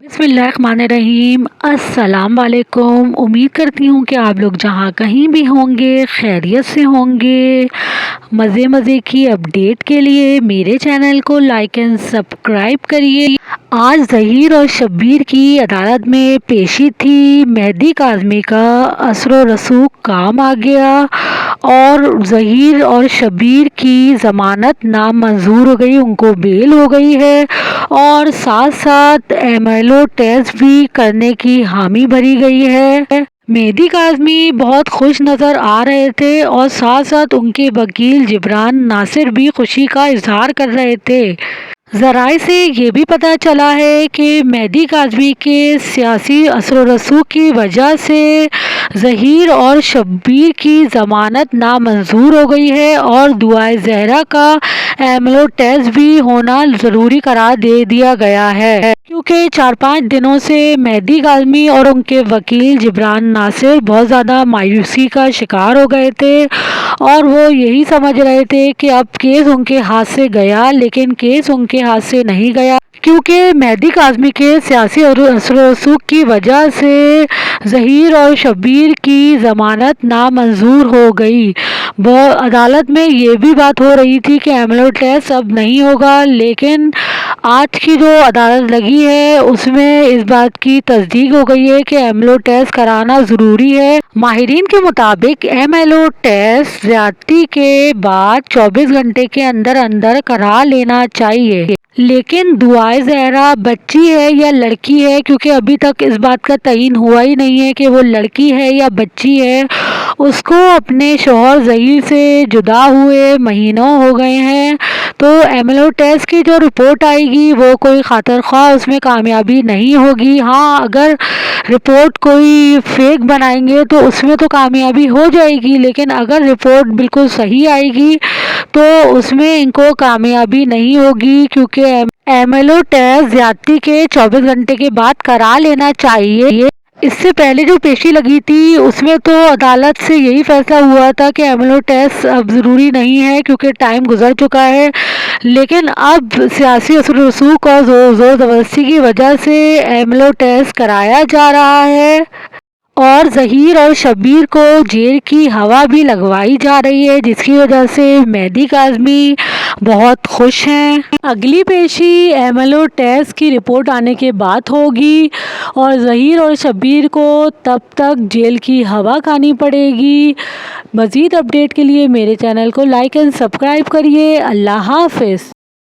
बिस्मिल्लाहिर्रहमानिर्रहीम। अस्सलाम वालेकुम। उम्मीद करती हूँ कि आप लोग जहाँ कहीं भी होंगे खैरियत से होंगे। मज़े की अपडेट के लिए मेरे चैनल को लाइक एंड सब्सक्राइब करिए। आज ज़हीर और शब्बीर की अदालत में पेशी थी। मेहदी काज़मी का असर रसूख काम आ गया और ज़हीर और शब्बीर की ज़मानत नामंजूर हो गई, उनको बेल हो गई है और साथ साथ एमएलओ टेस्ट भी करने की हामी भरी गई है। मेहदी काज़मी बहुत खुश नज़र आ रहे थे और साथ साथ उनके वकील जिब्रान नासिर भी खुशी का इजहार कर रहे थे। ज़राए से ये भी पता चला है कि मेहदी काज़मी के सियासी असर रसूख की वजह से ज़हीर और शब्बीर की ज़मानत नामंजूर हो गई है और दुआए ज़हरा का एमएलओ टेस्ट भी होना ज़रूरी करार दे दिया गया है, क्योंकि 4-5 दिनों से मेहदी काज़मी और उनके वकील जिब्रान नासिर बहुत ज़्यादा मायूसी का शिकार हो गए थे और वो यही समझ रहे थे कि अब केस उनके हाथ से गया, लेकिन केस उनके हाथ से नहीं गया, क्योंकि मेहदी काज़मी के सियासी और असर रसूख की वजह से ज़हीर और शब्बीर की ज़मानत नामंजूर हो गई। अदालत में ये भी बात हो रही थी कि एमएलओ टेस्ट अब नहीं होगा, लेकिन आज की जो अदालत लगी है उसमें इस बात की तस्दीक हो गई है कि एमएलओ टेस्ट कराना ज़रूरी है। माहिरीन के मुताबिक एमएलओ टेस्ट ज़्यादती के बाद 24 घंटे के अंदर अंदर करा लेना चाहिए, लेकिन दुआए ज़हरा बच्ची है या लड़की है, क्योंकि अभी तक इस बात का तयीन हुआ ही नहीं है कि वो लड़की है या बच्ची है। उसको अपने शौहर ज़हीर से जुदा हुए महीनों हो गए हैं, तो एमएलओ टेस्ट की जो रिपोर्ट आएगी वो कोई खातिर ख्वाह उसमें कामयाबी नहीं होगी। हाँ, अगर रिपोर्ट कोई फेक बनाएंगे तो उसमें तो कामयाबी हो जाएगी, लेकिन अगर रिपोर्ट बिल्कुल सही आएगी तो उसमें इनको कामयाबी नहीं होगी, क्योंकि एमएलओ टेस्ट ज़्यादती के 24 घंटे के बाद करा लेना चाहिए। इससे पहले जो पेशी लगी थी उसमें तो अदालत से यही फैसला हुआ था कि एमएलओ टेस्ट अब ज़रूरी नहीं है क्योंकि टाइम गुजर चुका है, लेकिन अब सियासी असर रसूख और ज़ोर ज़बरदस्ती की वजह से एमएलओ टेस्ट कराया जा रहा है और ज़हीर और शब्बीर को जेल की हवा भी लगवाई जा रही है, जिसकी वजह से मेहदी काज़मी बहुत खुश हैं। अगली पेशी एमएलओ टेस्ट की रिपोर्ट आने के बाद होगी और ज़हीर और शब्बीर को तब तक जेल की हवा खानी पड़ेगी। मज़ीद अपडेट के लिए मेरे चैनल को लाइक एंड सब्सक्राइब करिए। अल्लाह हाफ़िज़।